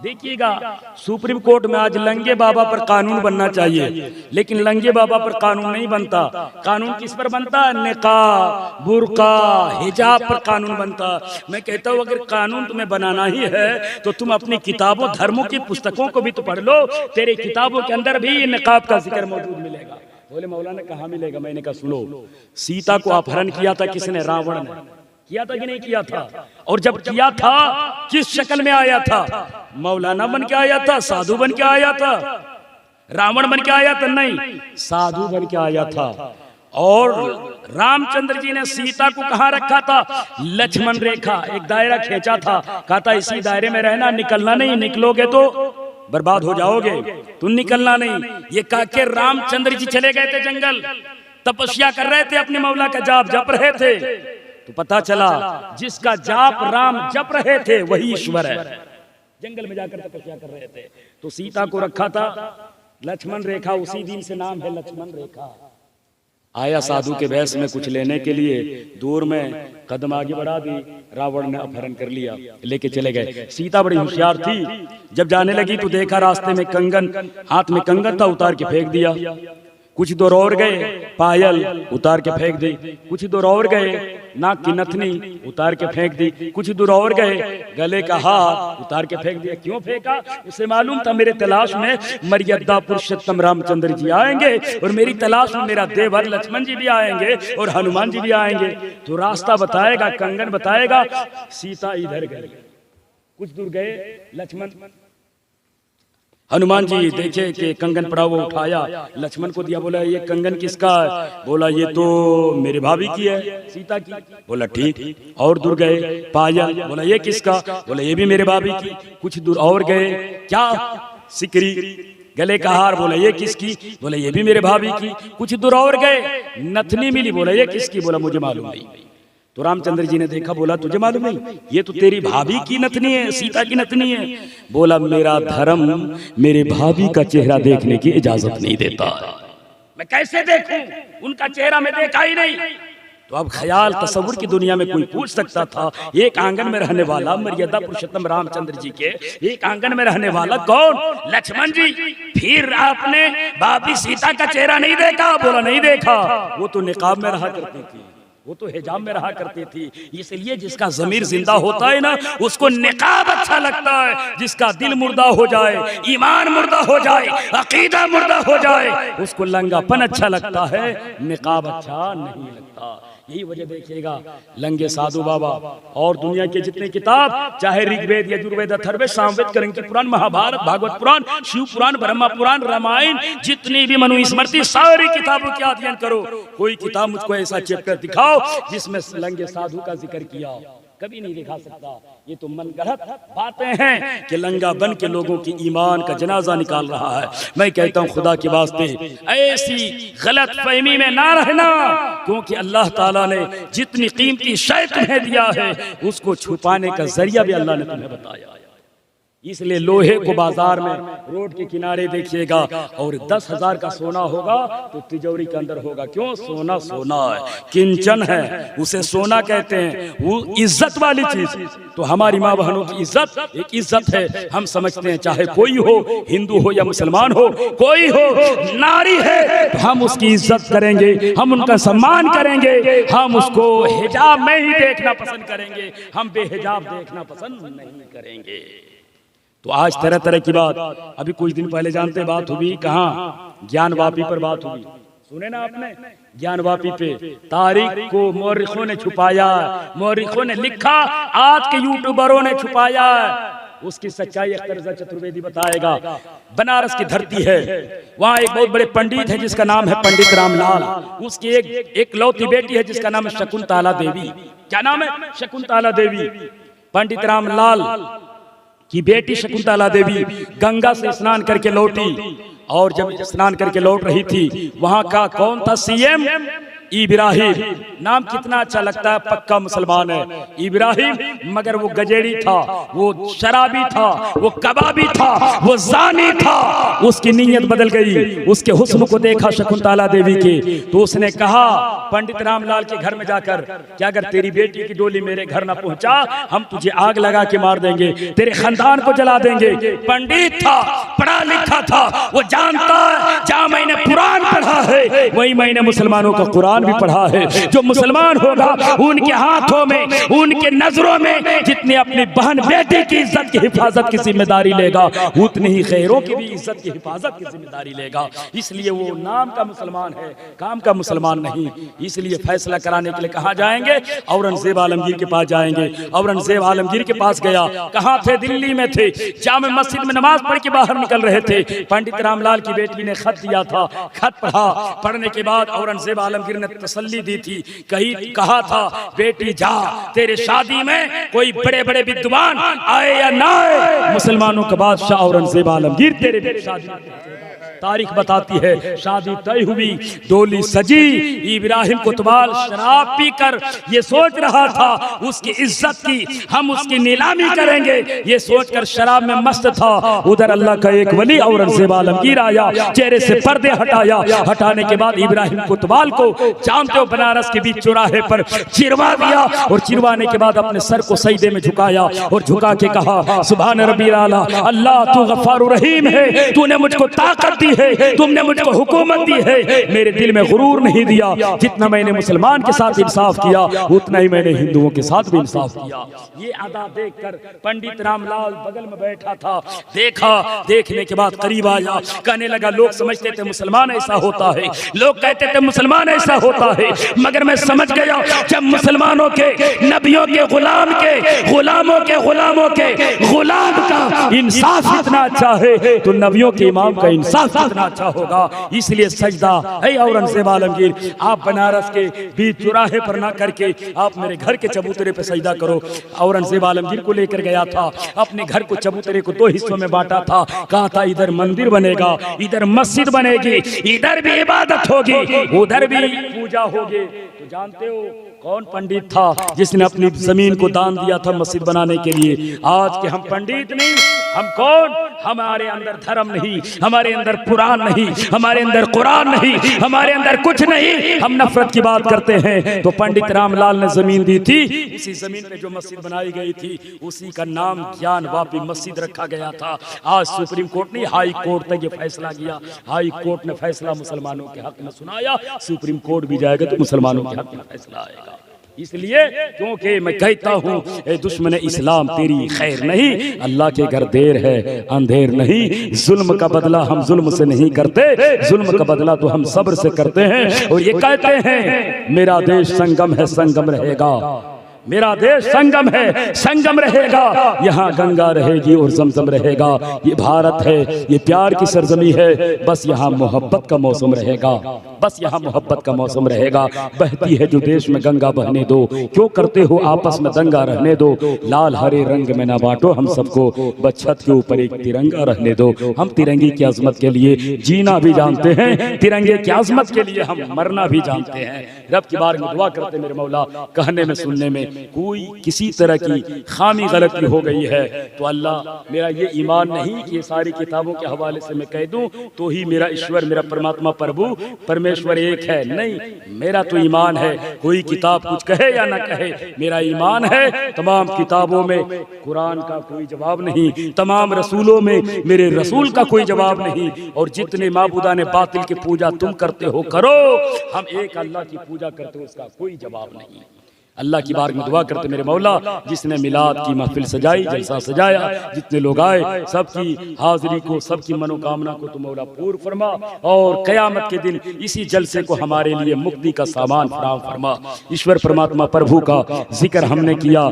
A: देखिएगा सुप्रीम कोर्ट में आज लंगे बाबा पर कानून बनना चाहिए, लेकिन लंगे बाबा पर कानून नहीं बनता। कानून किस पर बनता? निकाब, बुर्का, हिजाब पर कानून बनता। मैं कहता हूँ अगर कानून तुम्हें बनाना ही है तो तुम अपनी किताबों धर्मों की पुस्तकों को भी तो पढ़ लो, तेरे किताबों के अंदर भी निकाब का जिक्र मौजूद मिलेगा। बोले मौलाना कहाँ मिलेगा? मैंने कहा सुनो, सीता को अपहरण किया था किसने? रावण ने किया था कि नहीं किया था? और जब किया था किस शक्ल में आया था? मौलाना बन के आया था, साधु बन के आया था? रावण बन के आया था? नहीं, साधु बन के आया था। और रामचंद्र जी ने सीता को कहाँ रखा था? लक्ष्मण रेखा, एक दायरा खींचा था, कहा था इसी दायरे में रहना, निकलना नहीं, निकलोगे तो बर्बाद हो जाओगे, तुम निकलना नहीं। ये कह के रामचंद्र जी चले गए थे जंगल, तपस्या कर रहे थे, अपने मौला का जाप जप रहे थे। तो पता चला जिसका जाप राम जप रहे थे वही ईश्वर है। जंगल में जाकर तपस्या कर रहे थे तो सीता को रखा था लक्ष्मण रेखा, उसी दिन से नाम है लक्ष्मण रेखा। आया साधु के वेश में कुछ लेने के लिए, दूर में कदम आगे बढ़ा दी, रावण ने अपहरण कर लिया, लेके चले गए। सीता बड़ी होशियार थी, जब जाने लगी तो देखा रास्ते में कंगन, हाथ में कंगन था, उतार के फेंक दिया। कुछ दूर और गए, पायल उतार के फेंक दी। कुछ दूर और गए, नाक की नथनी उतार के फेंक दी। कुछ दूर और गए, गले का हार उतार के फेंक दिया। क्यों फेंका? उसे मालूम था मेरे तलाश में मर्यादा पुरुषोत्तम रामचंद्र जी आएंगे और मेरी तलाश में मेरा देवर लक्ष्मण जी भी आएंगे और हनुमान जी भी आएंगे। तो रास्ता बताएगा, कंगन बताएगा। सीता इधर गई, कुछ दूर गए, लक्ष्मण हनुमान जी देखे कि कंगन पड़ा हुआ उठाया, लक्ष्मण को दिया, बोला ये कंगन किसका है? बोला ये तो मेरे भाभी की है, सीता की। बोला ठीक। और दूर गए, पायल, बोला ये किसका? बोला ये भी मेरे भाभी की। कुछ दूर और गए, क्या? सिकरी, गले का हार, बोला ये किसकी? बोला ये भी मेरे भाभी की। कुछ दूर और गए, नथनी मिली, बोला ये किसकी? बोला मुझे मालूम नहीं। तो रामचंद्र जी ने देखा, बोला तुझे मालूम नहीं? ये तो तेरी भाभी की नथनी है, सीता की नथनी है। बोला मेरा धर्म मेरे भाभी का चेहरा देखने की इजाजत नहीं देता, मैं कैसे देखूं? उनका चेहरा मैं देखा ही नहीं। तो अब ख्याल तसव्वुर की दुनिया में कोई पूछ सकता था, एक आंगन में रहने वाला मर्यादा पुरुषोत्तम रामचंद्र जी के एक आंगन में रहने वाला कौन? लक्ष्मण जी। फिर आपने भाभी सीता का चेहरा नहीं देखा? बोला नहीं देखा। वो तो निकाब में रहा करती थी, वो तो हिजाब में रहा करती थी। इसलिए जिसका ज़मीर जिंदा होता है ना, उसको निकाब अच्छा लगता है। जिसका दिल मुर्दा हो जाए, ईमान मुर्दा हो जाए, अकीदा मुर्दा हो जाए, उसको लंगापन अच्छा लगता है, निकाब अच्छा नहीं लगता। यही वजह देखिएगा, लंगे साधु बाबा और दुनिया के जितने किताब, चाहे ऋग्वेद, यजुर्वेद, अथर्ववेद, सामवेद, करंकी पुराण, महाभारत, भागवत पुराण, शिव पुराण, ब्रह्मा पुराण, रामायण, जितनी भी मनुस्मृति, सारी किताबों का अध्ययन करो। कोई किताब मुझको ऐसा चैप्टर दिखाओ जिसमें लंगे साधु का जिक्र किया, कभी नहीं दिखा सकता। ये तो मन गढ़ंत बातें हैं कि लंगा बन के लोगों की ईमान का जनाजा निकाल रहा है। मैं कहता हूँ खुदा के वास्ते ऐसी गलत फहमी में ना रहना, क्योंकि अल्लाह ताला ने जितनी कीमती शय तुम्हें दिया है, उसको छुपाने का जरिया भी अल्लाह ने तुम्हें बताया। इसलिए लोहे को बाजार में रोड के किनारे देखिएगा, और 10,000 का सोना होगा तो तिजोरी के अंदर होगा। क्यों? सोना सोना है, किंचन है, उसे सोना कहते हैं, वो इज्जत वाली चीज। तो हमारी माँ बहनों की इज्जत एक इज्जत है। हम समझते हैं चाहे कोई हो, हिंदू हो या मुसलमान हो, कोई हो, नारी है तो हम उसकी इज्जत करेंगे, हम उनका सम्मान करेंगे, हम उसको हिजाब में ही देखना पसंद करेंगे, हम बेहिजाब देखना पसंद नहीं करेंगे। तो आज तरह तरह की बात, अभी कुछ दिन पहले जानते बात हुई कहाँ? ज्ञानवापी पर बात हुई, सुने ना आपने? ज्ञानवापी पे तारीख को मौरिखों ने छुपाया, मौरिखों ने लिखा, आज के यूट्यूबरों ने छुपाया। उसकी सच्चाई अख्तर चतुर्वेदी बताएगा। बनारस की धरती है, वहाँ एक बहुत बड़े पंडित है जिसका नाम है पंडित रामलाल। उसकी एक लौती बेटी है जिसका नाम है शकुंतला देवी। क्या नाम है? शकुंतला देवी। पंडित रामलाल की बेटी शकुंतला देवी गंगा से स्नान करके लौटी, और जब स्नान करके लौट रही थी, वहां का कौन था? सीएम इब्राहिम। नाम कितना अच्छा लगता है, पक्का मुसलमान है इब्राहिम, मगर वो गजेड़ी था, वो शराबी था, वो कबाबी था, वो जानी था। उसकी नीयत बदल गई। उसके हुस्न को देखा शकुंतला देवी के, तो उसने कहा पंडित रामलाल के घर में जाकर कि अगर तेरी बेटी की डोली मेरे घर ना पहुंचा, हम तुझे आग लगा के मार देंगे, तेरे खानदान को जला देंगे। पंडित था, पढ़ा लिखा था, वो जानता है जहां मैंने कुरान पढ़ा है वही मैंने मुसलमानों का कुरान भी पढ़ा है। जो मुसलमान होगा उनके हाथों में, उनके नजरों में जितनी अपनी बहन बेटी की इज्जत की हिफाजत की जिम्मेदारी लेगा, उतनी ही गैरों की भी इज्जत की हिफाजत की जिम्मेदारी लेगा। इसलिए वो नाम का मुसलमान है, काम का मुसलमान नहीं। इसलिए फैसला कराने के लिए कहाँ जाएंगे? औरंगजेब आलमगीर के पास जाएंगे। औरंगजेब आलमगीर के पास गया, कहाँ थे? दिल्ली में थे, जामे मस्जिद में नमाज पढ़ के बाहर निकल रहे थे। पंडित रामलाल की बेटी ने खत दिया था, खत पढ़ा। पढ़ने के बाद औरंगजेब आलमगीर ने तसल्ली दी थी, कहा था बेटी जा, तेरे शादी में कोई बड़े बड़े विद्वान आए या ना आए, मुसलमानों का बादशाह औरंगजेब आलमगीर तेरे शादी। तारीख बताती है शादी तय हुई, डोली सजी। इब्राहिम कुतवाल शराब पीकर ये सोच रहा था उसकी इज्जत की हम उसकी नीलामी करेंगे, ये सोचकर शराब में मस्त था। उधर अल्लाह का एक वली औरंगजेब आलमगीर आया, चेहरे से पर्दे हटाया। हटाने के बाद इब्राहिम कुतवाल को जानते हो बनारस के बीच चौराहे पर चिरवा दिया, और चिरवाने के बाद अपने सर को सजदे में झुकाया और झुका के कहा सुभान रब्बिल आला, अल्लाह तू गफ्फारुर रहीम है, तूने मुझको ताकत दी दी है, तुमने मुझको हुकूमत दी है, मेरे दिल में गुरूर नहीं दिया। जितना मैंने मुसलमान के साथ इंसाफ किया उतना ही मैंने हिंदुओं के साथ भी इंसाफ किया। ये अदा देखकर पंडित रामलाल बगल में बैठा था, देखा, देखने के बाद करीब आया, कहने लगा लोग समझते थे मुसलमान ऐसा होता है, लोग कहते थे मुसलमान ऐसा होता है, मगर मैं समझ गया जब मुसलमानों के, नबियों के गुलाम के, गुलामों के गुलामों के गुलाम का इंसाफ इतना अच्छा है तो नबियों के इमाम का इंसाफ इतना अच्छा होगा। इसलिए सजदा है औरंगजेब आलमगीर, आप बनारस के बीच चौराहे पर ना करके आप मेरे घर के चबूतरे पे सजदा करो। औरंगजेब आलमगीर को लेकर गया था, अपने घर को चबूतरे को 2 हिस्सों में बांटा था, कहा था इधर मंदिर बनेगा, इधर मस्जिद बनेगी, इधर भी इबादत होगी, उधर भी पूजा होगी। तो जानते हो कौन पंडित था जिसने अपनी जमीन को दान दिया था मस्जिद बनाने के लिए? आज के हम पंडित नहीं, हम कौन? हमारे अंदर धर्म नहीं, हमारे अंदर कुरान नहीं, हमारे अंदर कुरान नहीं, हमारे अंदर कुछ नहीं, हम नफरत की बात करते हैं। तो पंडित रामलाल ने जमीन दी थी, इसी जमीन पे जो मस्जिद बनाई गई थी उसी का नाम ज्ञान वापी मस्जिद रखा गया था। आज सुप्रीम कोर्ट ने, हाई कोर्ट तक ये फैसला किया, हाई कोर्ट ने फैसला मुसलमानों के हक में सुनाया, सुप्रीम कोर्ट भी जाएगा तो मुसलमानों के हक में फैसला आएगा। इसलिए क्योंकि मैं कहता हूँ ए दुश्मन इस्लाम तेरी खैर नहीं, अल्लाह के घर देर है अंधेर नहीं, जुल्म का बदला हम जुल्म से नहीं करते, जुल्म का बदला तो हम सब्र से करते हैं। और ये कहते हैं मेरा देश संगम है, संगम रहेगा, मेरा देश संगम है, संगम रहेगा, यहाँ गंगा रहेगी और जमजम रहेगा। ये भारत है, ये प्यार की सरजमी है, बस यहाँ मोहब्बत का मौसम रहेगा, बस यहाँ मोहब्बत का मौसम रहेगा। बहती है जो देश में गंगा बहने दो, क्यों करते हो आपस में दंगा रहने दो, लाल हरे रंग में ना बांटो हम सबको, बस छत के ऊपर एक तिरंगा रहने दो। हम तिरंगे की अजमत के लिए जीना भी जानते हैं, तिरंगे की अजमत के लिए हम मरना भी जानते हैं। रब की बार में दुआ करते मेरे मौला, कहने में सुनने में कोई किसी तरह की खामी गलती हो गई है तो अल्लाह मेरा ये ईमान नहीं कि ये सारी किताबों के हवाले से मैं कह दूं तो ही मेरा ईश्वर, मेरा परमात्मा, प्रभु परमेश्वर एक है, नहीं, मेरा तो ईमान है, कोई किताब कुछ कहे या ना कहे, मेरा ईमान है तमाम किताबों में कुरान का कोई जवाब नहीं, तमाम रसूलों में मेरे रसूल का कोई जवाब नहीं, और जितने माबूदा ने बातिल की पूजा तुम करते हो करो, हम एक अल्लाह की पूजा करते हो उसका कोई जवाब नहीं। अल्लाह की बार में दुआ करते मेरे मौला, जिसने मिलाद की महफिल सजाई, जलसा सजाया, जितने लोग आए सबकी हाजिरी को, सबकी मनोकामना को तुम मौला पूर्ण फरमा, और कयामत के दिन इसी जलसे को हमारे लिए मुक्ति का सामान फराम फरमा। ईश्वर परमात्मा प्रभु का जिक्र हमने किया,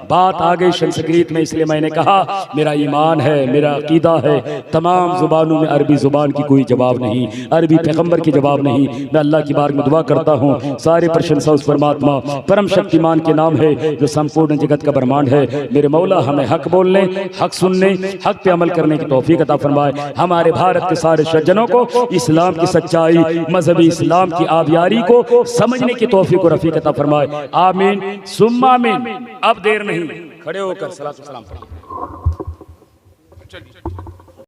A: बात आ गई संस्कृत में, इसलिए मैंने कहा मेरा ईमान है, मेरा अकीदा है, तमाम जुबानों में अरबी जुबान की कोई जवाब नहीं, अरबी पैगंबर की जवाब नहीं। मैं अल्लाह की बार में दुआ करता हूँ, सारे प्रशंसा उस परमात्मा परम शक्ति ईमान के नाम है जो संपूर्ण जगत का ब्रह्मांड है। मेरे मौला हमें हक बोलने, हक सुनने, हक पे अमल करने की तौफीक अता फरमाए। हमारे भारत के सारे सज्जनों को इस्लाम की सच्चाई, मजहबी इस्लाम की आबियारी को समझने की तौफीक और रफीक अता फरमाए। आमीन सुम्मा आमीन। अब देर नहीं, खड़े होकर सलात व सलाम पढ़िए।